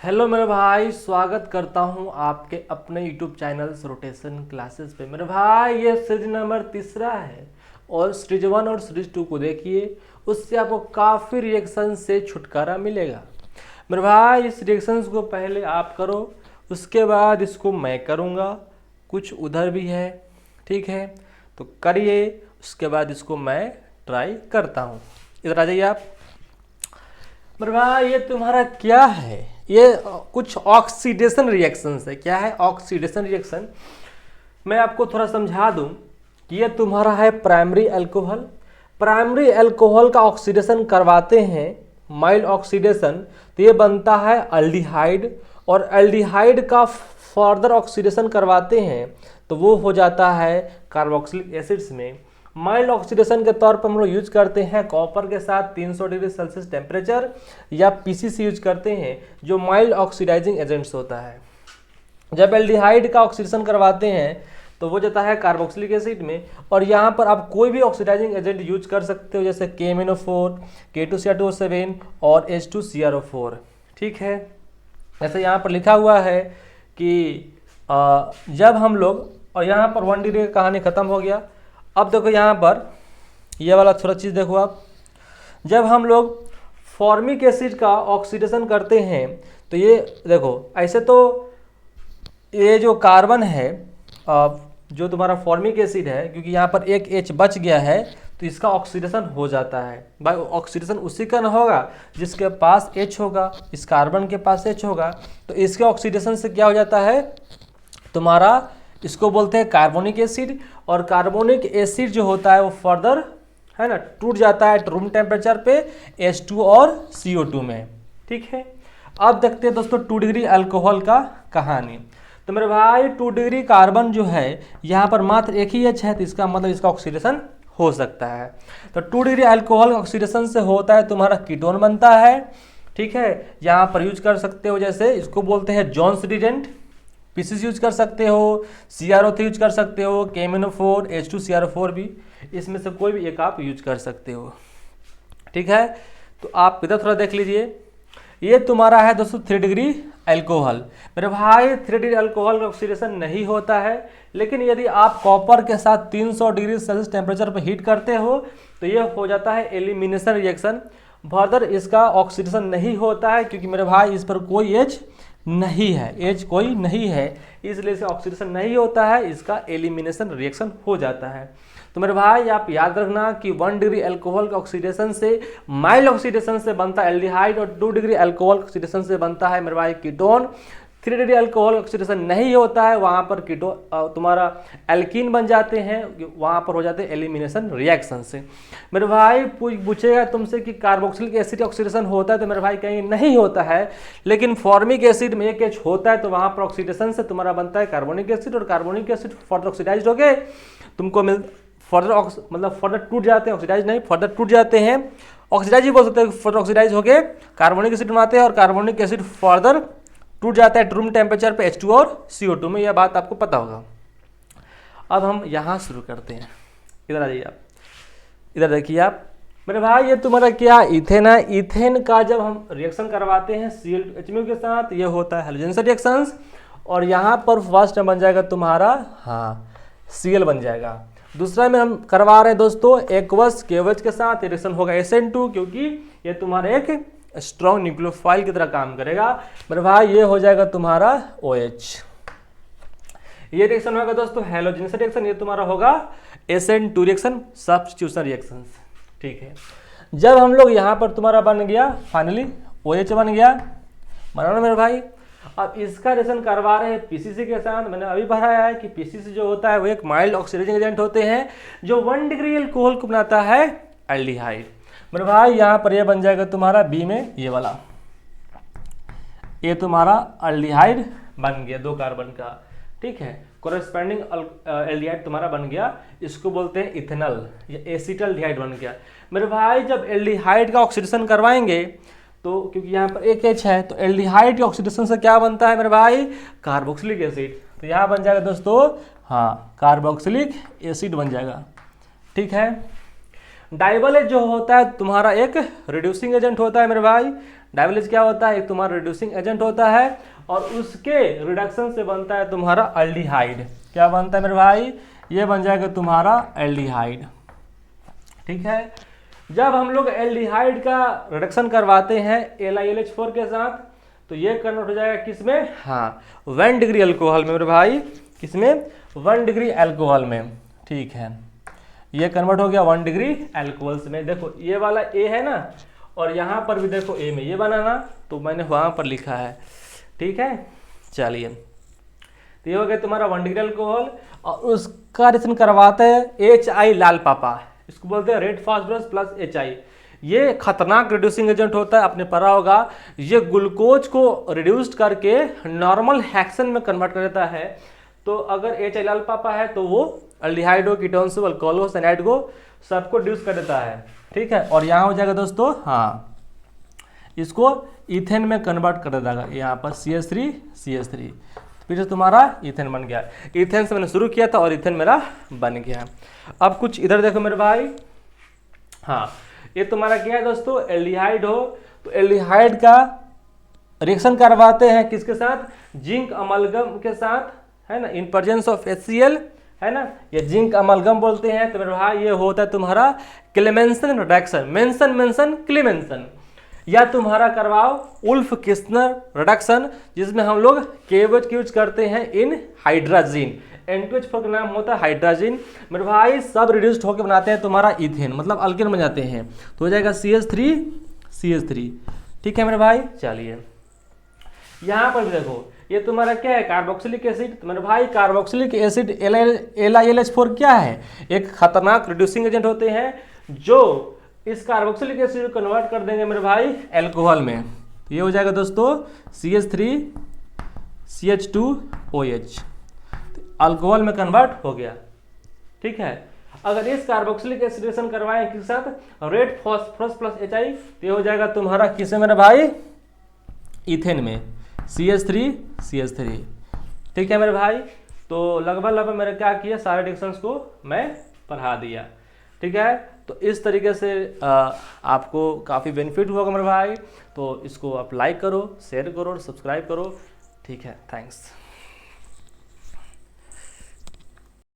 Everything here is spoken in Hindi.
हेलो मेरे भाई, स्वागत करता हूं आपके अपने यूट्यूब चैनल रोटेशन क्लासेस पे। मेरे भाई ये सीरीज नंबर तीसरा है और सीरीज 1 और सीरीज 2 को देखिए, उससे आपको काफ़ी रिएक्शन से छुटकारा मिलेगा। मेरे भाई इस रिएक्शंस को पहले आप करो, उसके बाद इसको मैं करूँगा। कुछ उधर भी है, ठीक है, तो करिए। उसके बाद इसको मैं ट्राई करता हूँ। इधर आ जाइए आप। मेरे भाई ये तुम्हारा क्या है? ये कुछ ऑक्सीडेशन रिएक्शंस है। क्या है ऑक्सीडेशन रिएक्शन? मैं आपको थोड़ा समझा दूं कि ये तुम्हारा है प्राइमरी अल्कोहल। प्राइमरी अल्कोहल का ऑक्सीडेशन करवाते हैं, माइल्ड ऑक्सीडेशन, तो ये बनता है अल्डिहाइड। और अल्डिहाइड का फर्दर ऑक्सीडेशन करवाते हैं तो वो हो जाता है कार्बोक्सिलिक एसिड्स में। माइल्ड ऑक्सीडेशन के तौर पर हम लोग यूज करते हैं कॉपर के साथ 300 डिग्री सेल्सियस टेम्परेचर, या पीसीसी यूज करते हैं जो माइल्ड ऑक्सीडाइजिंग एजेंट्स होता है। जब एल्डिहाइड का ऑक्सीडेशन करवाते हैं तो वो जाता है कार्बोक्सिलिक एसिड में। और यहाँ पर आप कोई भी ऑक्सीडाइजिंग एजेंट यूज कर सकते हो, जैसे KMnO4, K2Cr2O7 और H2CrO4, ठीक है। जैसे यहाँ पर लिखा हुआ है कि जब हम लोग, और यहाँ पर 1 डिग्री का कहानी खत्म हो गया। अब देखो यहाँ पर ये वाला थोड़ा चीज़ देखो आप। जब हम लोग फॉर्मिक एसिड का ऑक्सीडेशन करते हैं तो ये देखो, ऐसे तो ये जो कार्बन है, जो तुम्हारा फॉर्मिक एसिड है, क्योंकि यहाँ पर एक H बच गया है तो इसका ऑक्सीडेशन हो जाता है। भाई ऑक्सीडेशन उसी का ना होगा जिसके पास H होगा, इस कार्बन के पास H होगा, तो इसके ऑक्सीडेशन से क्या हो जाता है तुम्हारा, इसको बोलते हैं कार्बोनिक एसिड। और कार्बोनिक एसिड जो होता है वो फर्दर है ना टूट जाता है रूम टेम्परेचर पे H2 और CO2 में, ठीक है। अब देखते हैं दोस्तों 2 डिग्री अल्कोहल का कहानी। तो मेरे भाई 2 डिग्री कार्बन जो है यहाँ पर मात्र एक ही H है, तो इसका मतलब इसका ऑक्सीडेशन हो सकता है। तो 2 डिग्री अल्कोहल ऑक्सीडेशन से होता है तुम्हारा कीटोन बनता है, ठीक है। यहाँ पर यूज कर सकते हो, जैसे इसको बोलते हैं जॉन्स रिएजेंट, पीसीसी यूज कर सकते हो, CrO3 यूज कर सकते हो, KMnO4, H2CrO4 भी, इसमें से कोई भी एक आप यूज कर सकते हो, ठीक है। तो आप इधर थोड़ा देख लीजिए। ये तुम्हारा है दोस्तों 3 डिग्री अल्कोहल। मेरे भाई 3 डिग्री अल्कोहल का ऑक्सीडेशन नहीं होता है, लेकिन यदि आप कॉपर के साथ 300 डिग्री सेल्सियस टेम्परेचर पर हीट करते हो तो ये हो जाता है एलिमिनेशन रिएक्शन। फर्दर इसका ऑक्सीडेशन नहीं होता है, क्योंकि मेरे भाई इस पर कोई एच नहीं है, एज कोई नहीं है, इसलिए इसे ऑक्सीडेशन नहीं होता है, इसका एलिमिनेशन रिएक्शन हो जाता है। तो मेरे भाई आप याद रखना कि 1 डिग्री अल्कोहल का ऑक्सीडेशन से, माइल्ड ऑक्सीडेशन से बनता है एल्डिहाइड, और 2 डिग्री अल्कोहल ऑक्सीडेशन से बनता है मेरे भाई कीटोन। 3 डिग्री अल्कोहल ऑक्सीडेशन नहीं होता है, वहाँ पर कीटो तुम्हारा एल्कीन बन जाते हैं, वहाँ पर हो जाते हैं एलिमिनेशन रिएक्शन से। मेरे भाई पूछेगा तुमसे कि कार्बोक्सिलिक एसिड ऑक्सीडेशन होता है, तो मेरे भाई कहीं नहीं होता है, लेकिन फॉर्मिक एसिड में एक H होता है, तो वहाँ पर ऑक्सीडेशन से तुम्हारा बनता है कार्बोनिक एसिड, और कार्बोनिक एसिड फर्दर ऑक्सीडाइज हो गए, तुमको फर्दर टूट जाते हैं, ऑक्सीडाइज नहीं, फर्दर टूट जाते हैं, ऑक्सीडाइज ही बोल सकते हैं, फर्दर ऑक्सीडाइज हो गए कार्बोनिक एसिड बनाते हैं, और कार्बोनिक एसिड फर्दर टूट जाता है रूम टेम्परेचर पे H2 और CO2 में। यह बात आपको पता होगा। अब हम यहाँ शुरू करते हैं। इधर आ जाइए आप, इधर देखिए आप। मेरे भाई ये तुम्हारा क्या इथेन है। इथेन का जब हम रिएक्शन करवाते हैं Cl2HMU के साथ, ये होता है हैलोजेन रिएक्शंस, और यहाँ पर फर्स्ट में बन जाएगा तुम्हारा Cl बन जाएगा। दूसरा में हम करवा रहे हैं दोस्तों एक्वस KOH के साथ, रिएक्शन होगा SN2, क्योंकि ये तुम्हारा एक स्ट्रॉन्ग न्यूक्लियोफाइल की तरह काम करेगा। मेरे भाई ये हो जाएगा तुम्हारा OH। ये रिएक्शन होगा दोस्तों हैलोजेनस रिएक्शन, ये तुम्हारा होगा SN2 रिएक्शन, सब्स्टिट्यूशन रिएक्शन, ठीक है। जब हम लोग यहाँ पर तुम्हारा बन गया फाइनली OH बन गया, मानो ना मेरे भाई। अब इसका रिएक्शन करवा रहे हैं पीसीसी के साथ। मैंने अभी पढ़ाया है कि पीसीसी जो होता है वो एक माइल्ड ऑक्सीडाइजिंग एजेंट होते हैं जो 1 डिग्री अल्कोहल को बनाता है एल्डिहाइड। मेरे भाई यहाँ पर ये बन जाएगा तुम्हारा बी में ये वाला, ये तुम्हारा एल्डिहाइड बन गया 2 कार्बन का, ठीक है। कोरेस्पेंडिंग एल्डिहाइड तुम्हारा बन गया, इसको बोलते हैं इथेनॉल या एसिटल्डिहाइड बन गया। मेरे भाई जब एल्डिहाइड का ऑक्सीडेशन करवाएंगे तो, क्योंकि यहाँ पर एक H है, तो एल्डिहाइड के ऑक्सीडेशन से क्या बनता है मेरे भाई, कार्बोक्सिलिक एसिड। तो यहाँ बन जाएगा दोस्तों कार्बोक्सिलिक एसिड बन जाएगा, ठीक है। डाइवल एज जो होता है तुम्हारा एक रिड्यूसिंग एजेंट होता है मेरे भाई। डाइवल एज क्या होता है, एक तुम्हारा रिड्यूसिंग एजेंट होता है और उसके रिडक्शन से बनता है तुम्हारा अल्डिहाइड। क्या बनता है मेरे भाई, ये बन जाएगा तुम्हारा एल्डिहाइड। ठीक है, जब हम लोग एल्डिहाइड का रिडक्शन करवाते हैं LiLH4 के साथ तो ये कन्वर्ट हो जाएगा किसमें, हाँ 1 डिग्री अल्कोहल में मेरे भाई, किसमें 1 डिग्री अल्कोहल में। ठीक है, ये कन्वर्ट हो गया 1 डिग्री अल्कोहल्स में। देखो ये वाला A है ना, और यहाँ पर भी देखो A में ये बना ना, तो मैंने वहाँ पर लिखा है। ठीक है, चलिए तो ये हो गया तुम्हारा 1 डिग्री अल्कोहल और उसका रिएक्शन करवाते हैं HI लाल पापा, इसको बोलते हैं रेड फास्फोरस प्लस HI। ये खतरनाक रिड्यूसिंग एजेंट होता है, आपने पढ़ा होगा। ये ग्लूकोज को रिड्यूस्ड करके नॉर्मल हेक्सेन में कन्वर्ट कर देता है। तो अगर HI लाल पापा है तो वो अल्डिहाइड हो, कीटोन्स हो, अल्कोहल हो, सैनाइड को सबको रिड्यूस कर देता है। ठीक है, और यहाँ हो जाएगा दोस्तों, हाँ इसको इथेन में कन्वर्ट कर देगा, यहाँ पर CH3 फिर से तुम्हारा इथेन बन गया। इथेन से मैंने शुरू किया था और इथेन मेरा बन गया। अब कुछ इधर देखो मेरे भाई, हाँ ये तुम्हारा क्या है दोस्तों, एल्डिहाइड हो, तो एल्डिहाइड का रिएक्शन करवाते हैं किसके साथ, जिंक अमलगम के साथ, है ना, इन प्रेजेंस ऑफ HCl, है ना, ये जिंक अमलगम बोलते हैं। तो मेरे भाई ये होता है तुम्हारा क्लेमेंसन रिडक्शन, मेंशन क्लेमेंसन, या तुम्हारा करवाओ उल्फ किस्नर रिडक्शन, जिसमें हम लोग KOH यूज करते हैं इन हाइड्राजीन। N2H4 का नाम होता है हाइड्राजीन। मेरे भाई सब रिड्यूस्ड होकर बनाते हैं तुम्हारा इथेन, मतलब अल्केन बन जाते हैं, तो हो जाएगा CH3। ठीक है मेरे भाई, चलिए यहाँ पर भी देखो ये तुम्हारा क्या है, कार्बोक्सिलिक एसिड। तो मेरे भाई कार्बोक्सिलिक एसिड LiLH4 क्या है, एक खतरनाक रिड्यूसिंग एजेंट होते हैं जो इस कार्बोक्सिलिक एसिड को कन्वर्ट कर देंगे मेरे भाई अल्कोहल में। ये हो जाएगा दोस्तों CH3CH2OH, अल्कोहल में कन्वर्ट हो गया। ठीक है, अगर इस कार्बोक्सिलिक एसिडेशन करवाएं किसके साथ, रेड फास्फोरस प्लस HI, तो ये हो जाएगा तुम्हारा किसे मेरे भाई, इथेन में CH3। ठीक है मेरे भाई, तो लगभग मैंने क्या किया, सारे रिएक्शंस को मैं पढ़ा दिया। ठीक है, तो इस तरीके से आपको काफ़ी बेनिफिट होगा मेरे भाई। तो इसको आप लाइक करो, शेयर करो और सब्सक्राइब करो। ठीक है, थैंक्स।